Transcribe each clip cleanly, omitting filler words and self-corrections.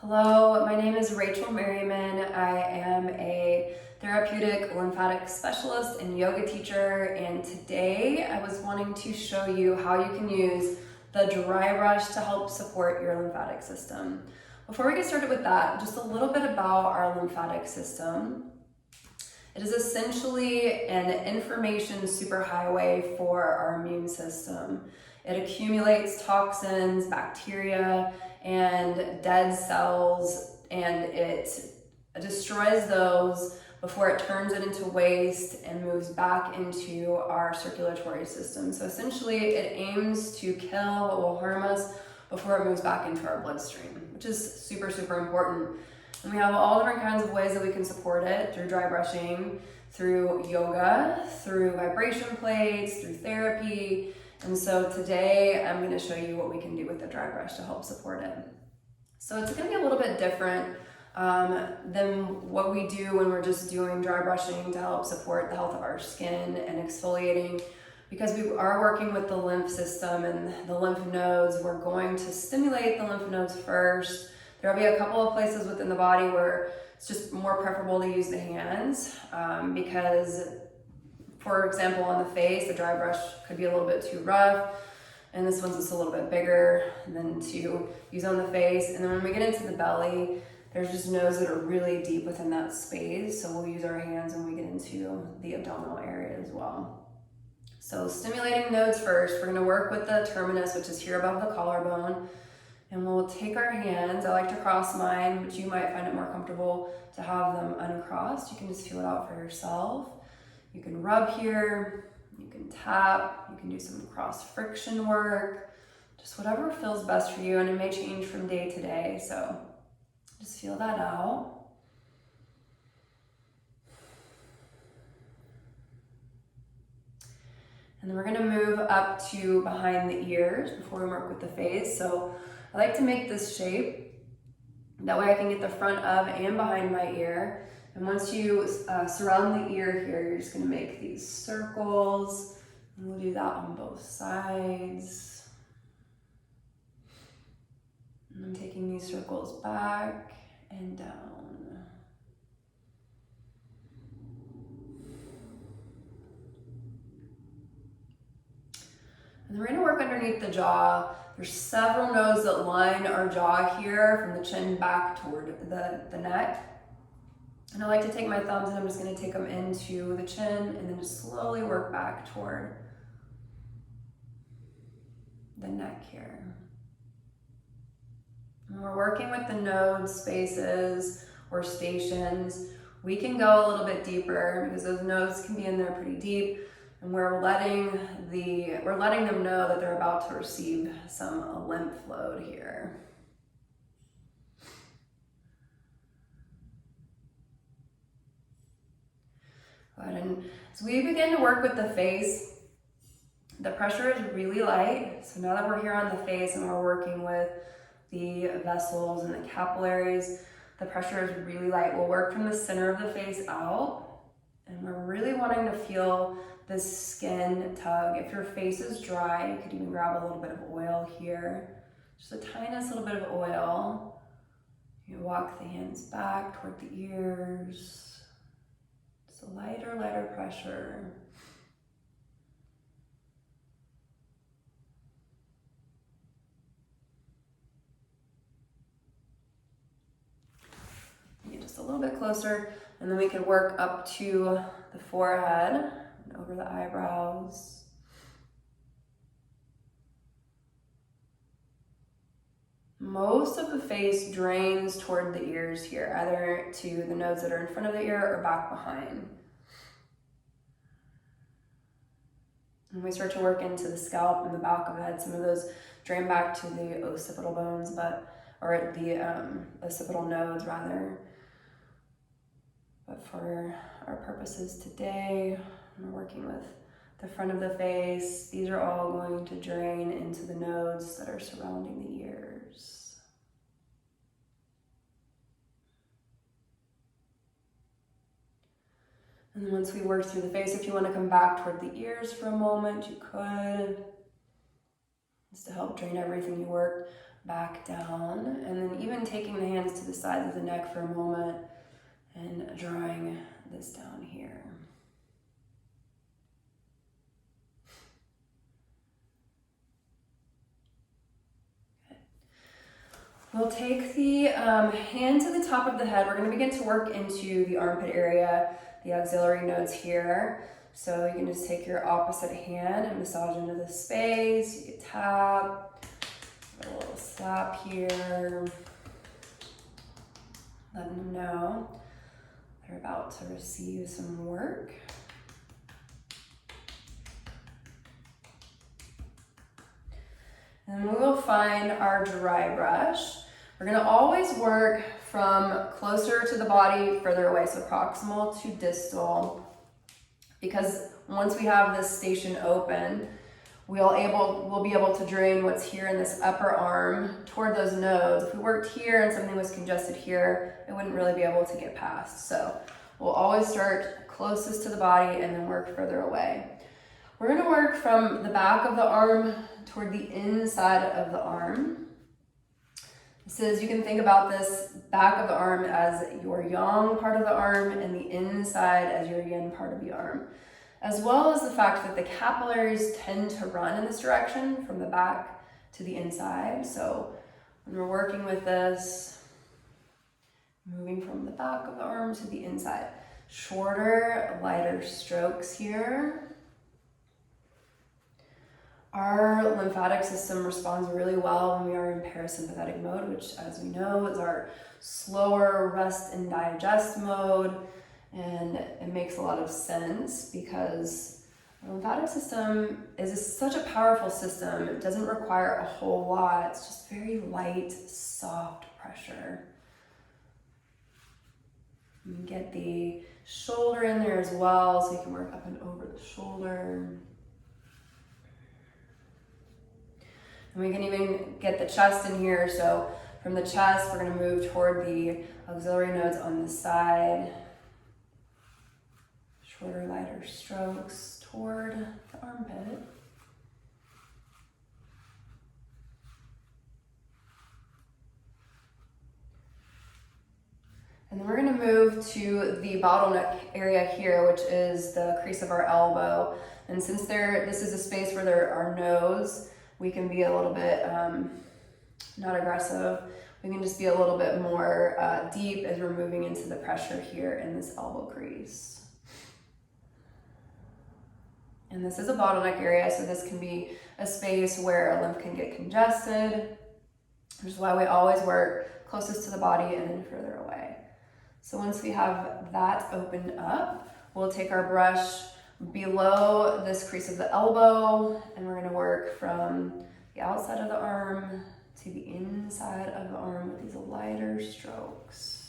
Hello, my name is Rachel Merriman. I am a therapeutic lymphatic specialist and yoga teacher, and today I was wanting to show you how you can use the dry brush to help support your lymphatic system. Before we get started with that, just a little bit about our lymphatic system. It is essentially an information superhighway for our immune system. It accumulates toxins, bacteria, and dead cells, and it destroys those before it turns it into waste and moves back into our circulatory system. So essentially, it aims to kill what will harm us before it moves back into our bloodstream, which is super, super important. And we have all different kinds of ways that we can support it through dry brushing, through yoga, through vibration plates, through therapy. And so today I'm going to show you what we can do with the dry brush to help support it. So it's going to be a little bit different than what we do when we're just doing dry brushing to help support the health of our skin and exfoliating. Because we are working with the lymph system and the lymph nodes, we're going to stimulate the lymph nodes first. There will be a couple of places within the body where it's just more preferable to use the hands because, for example, on the face, the dry brush could be a little bit too rough, and this one's just a little bit bigger than to use on the face. And then when we get into the belly, there's just nodes that are really deep within that space, so we'll use our hands when we get into the abdominal area as well. So stimulating nodes first, we're going to work with the terminus, which is here above the collarbone. And we'll take our hands, I like to cross mine, but you might find it more comfortable to have them uncrossed. You can just feel it out for yourself. You can rub here, you can tap, you can do some cross friction work, just whatever feels best for you, and it may change from day to day, so just feel that out. And then we're gonna move up to behind the ears before we work with the face. So I like to make this shape. That way I can get the front of and behind my ear. And once you surround the ear here, you're just gonna make these circles. And we'll do that on both sides. And I'm taking these circles back and down. And then we're gonna work underneath the jaw. There's several nodes that line our jaw here from the chin back toward the neck. And I like to take my thumbs and I'm just gonna take them into the chin and then just slowly work back toward the neck here. When we're working with the nodes, spaces, or stations, we can go a little bit deeper because those nodes can be in there pretty deep. And we're letting them know that they're about to receive some lymph load here. Good. And as we begin to work with the face, the pressure is really light. So now that we're here on the face and we're working with the vessels and the capillaries, the pressure is really light. We'll work from the center of the face out, and we're really wanting to feel this skin tug. If your face is dry, you could even grab a little bit of oil here. Just the tiniest little bit of oil. You walk the hands back toward the ears. Just a lighter pressure. Get just a little bit closer, and then we can work up to the forehead. Over the eyebrows. Most of the face drains toward the ears here, either to the nodes that are in front of the ear or back behind. And we start to work into the scalp and the back of the head. Some of those drain back to the occipital bones, or the occipital nodes rather. But for our purposes today, we're working with the front of the face. These are all going to drain into the nodes that are surrounding the ears. And then once we work through the face, if you want to come back toward the ears for a moment, you could. Just to help drain everything you worked back down. And then even taking the hands hands to the sides of the neck for a moment and drawing this down here. We'll take the hand to the top of the head. We're going to begin to work into the armpit area, the auxiliary nodes here. So you can just take your opposite hand and massage into the space. You can tap, a little slap here. Letting them know they're about to receive some work. And we will find our dry brush. We're gonna always work from closer to the body, further away, so proximal to distal, because once we have this station open, we'll be able to drain what's here in this upper arm toward those nodes. If we worked here and something was congested here, it wouldn't really be able to get past. So we'll always start closest to the body and then work further away. We're gonna work from the back of the arm toward the inside of the arm. This is, you can think about this back of the arm as your yang part of the arm and the inside as your yin part of the arm, as well as the fact that the capillaries tend to run in this direction from the back to the inside. So when we're working with this, moving from the back of the arm to the inside, shorter, lighter strokes here. Our lymphatic system responds really well when we are in parasympathetic mode, which, as we know, is our slower rest and digest mode. And it makes a lot of sense because our lymphatic system is such a powerful system. It doesn't require a whole lot. It's just very light, soft pressure. You can get the shoulder in there as well, so you can work up and over the shoulder. And we can even get the chest in here. So from the chest, we're going to move toward the auxiliary nodes on the side. Shorter, lighter strokes toward the armpit. And then we're going to move to the bottleneck area here, which is the crease of our elbow. And since this is a space where there are nodes, we can be a little bit not aggressive. We can just be a little bit more deep as we're moving into the pressure here in this elbow crease. And this is a bottleneck area, so this can be a space where lymph can get congested, which is why we always work closest to the body and then further away. So once we have that opened up, we'll take our brush below this crease of the elbow, and we're going to work from the outside of the arm to the inside of the arm with these lighter strokes.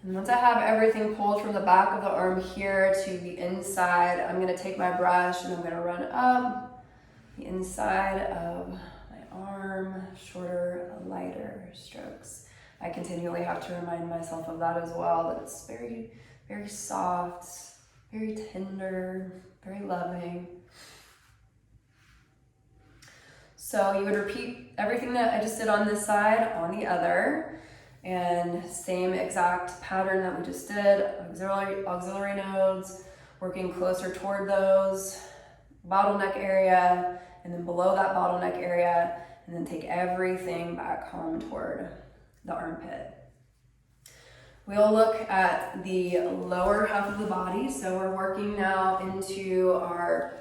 And once I have everything pulled from the back of the arm here to the inside, I'm going to take my brush and I'm going to run up the inside of my arm, shorter, lighter strokes. I continually have to remind myself of that as well, that it's very, very soft, very tender, very loving. So you would repeat everything that I just did on this side on the other, and same exact pattern that we just did, auxiliary nodes, working closer toward those, bottleneck area, and then below that bottleneck area, and then take everything back home toward the armpit. We'll look at the lower half of the body. So we're working now into our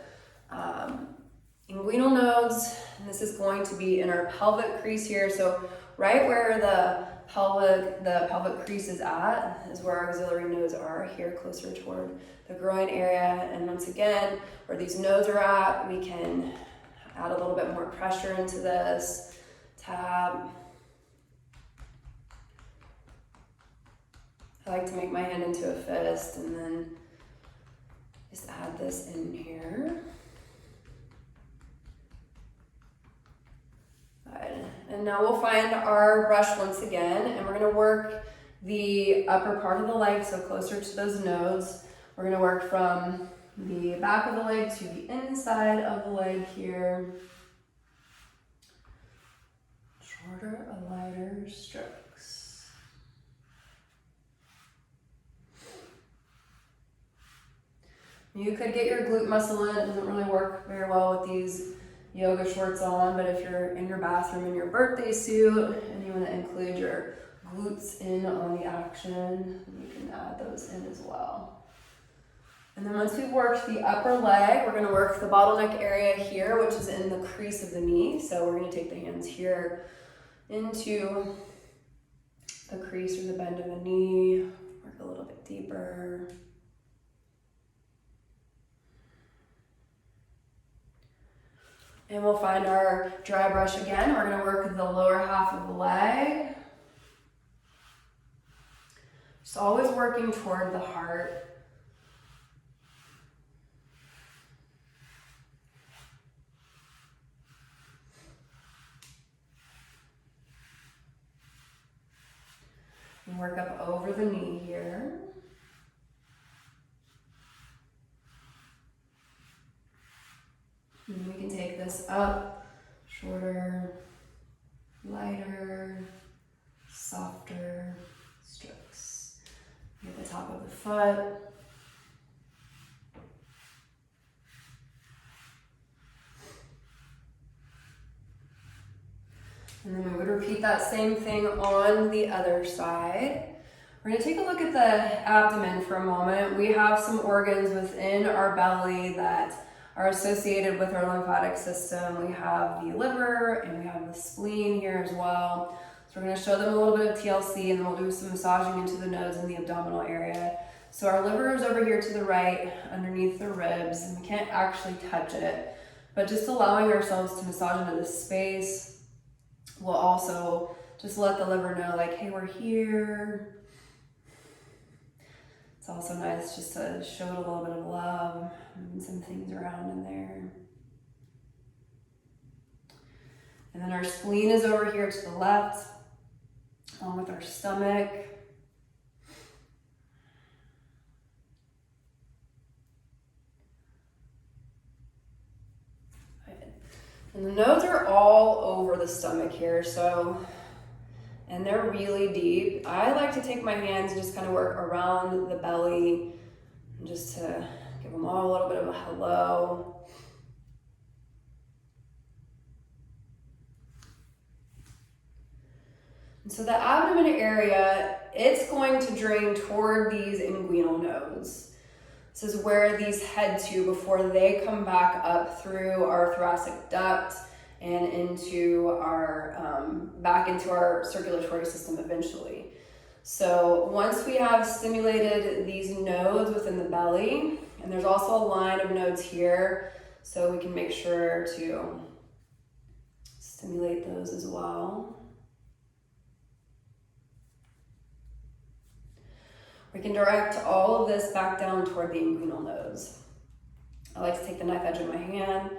inguinal nodes, and this is going to be in our pelvic crease here. So right where the pelvic crease is at is where our auxiliary nodes are, here closer toward the groin area. And once again, where these nodes are at, we can add a little bit more pressure into this, tap. I like to make my hand into a fist and then just add this in here. Good. And now we'll find our brush once again, and we're going to work the upper part of the leg, so closer to those nodes. We're gonna work from the back of the leg to the inside of the leg here. Shorter, a lighter strokes. You could get your glute muscle in. It doesn't really work very well with these yoga shorts on, but if you're in your bathroom in your birthday suit and you want to include your glutes in on the action, you can add those in as well. And then once we've worked the upper leg, we're going to work the bottleneck area here, which is in the crease of the knee. So we're going to take the hands here into the crease or the bend of the knee, work a little bit deeper. And we'll find our dry brush again. We're gonna work the lower half of the leg. Just always working toward the heart. And work up over the knee here. And we can take this up, shorter, lighter, softer strokes. Get the top of the foot. And then we would repeat that same thing on the other side. We're going to take a look at the abdomen for a moment. We have some organs within our belly that are associated with our lymphatic system. We have the liver and we have the spleen here as well. So we're going to show them a little bit of TLC and then we'll do some massaging into the nodes in the abdominal area. So our liver is over here to the right underneath the ribs and we can't actually touch it, but just allowing ourselves to massage into this space will also just let the liver know like, hey, we're here. It's also nice just to show it a little bit of love, moving some things around in there. And then our spleen is over here to the left, along with our stomach. And the nodes are all over the stomach here, and they're really deep. I like to take my hands and just kind of work around the belly, just to give them all a little bit of a hello. And so the abdomen area, it's going to drain toward these inguinal nodes. This is where these head to before they come back up through our thoracic duct and into our, back into our circulatory system eventually. So once we have stimulated these nodes within the belly, and there's also a line of nodes here, so we can make sure to stimulate those as well. We can direct all of this back down toward the inguinal nodes. I like to take the knife edge of my hand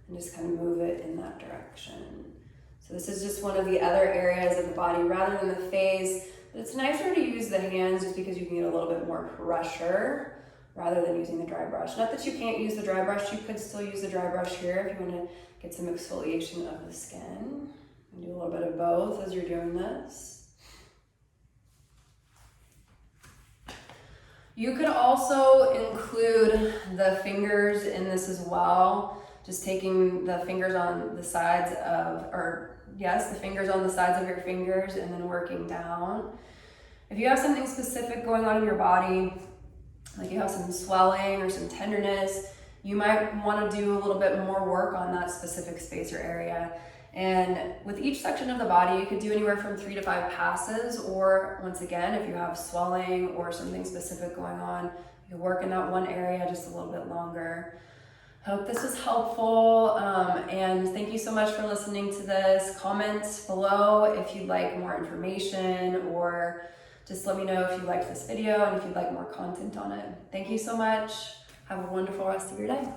and just kind of move it in that direction. So this is just one of the other areas of the body rather than the face. But it's nicer to use the hands just because you can get a little bit more pressure rather than using the dry brush. Not that you can't use the dry brush, you could still use the dry brush here if you want to get some exfoliation of the skin. And do a little bit of both as you're doing this. You could also include the fingers in this as well. Just taking the fingers on the sides of, the fingers on the sides of your fingers and then working down. If you have something specific going on in your body, like you have some swelling or some tenderness, you might want to do a little bit more work on that specific space or area. And with each section of the body, you could do anywhere from 3 to 5 passes, or once again, if you have swelling or something specific going on, you can work in that one area just a little bit longer. Hope this was helpful, and thank you so much for listening to this. Comment below if you'd like more information, or just let me know if you liked this video and if you'd like more content on it. Thank you so much. Have a wonderful rest of your day.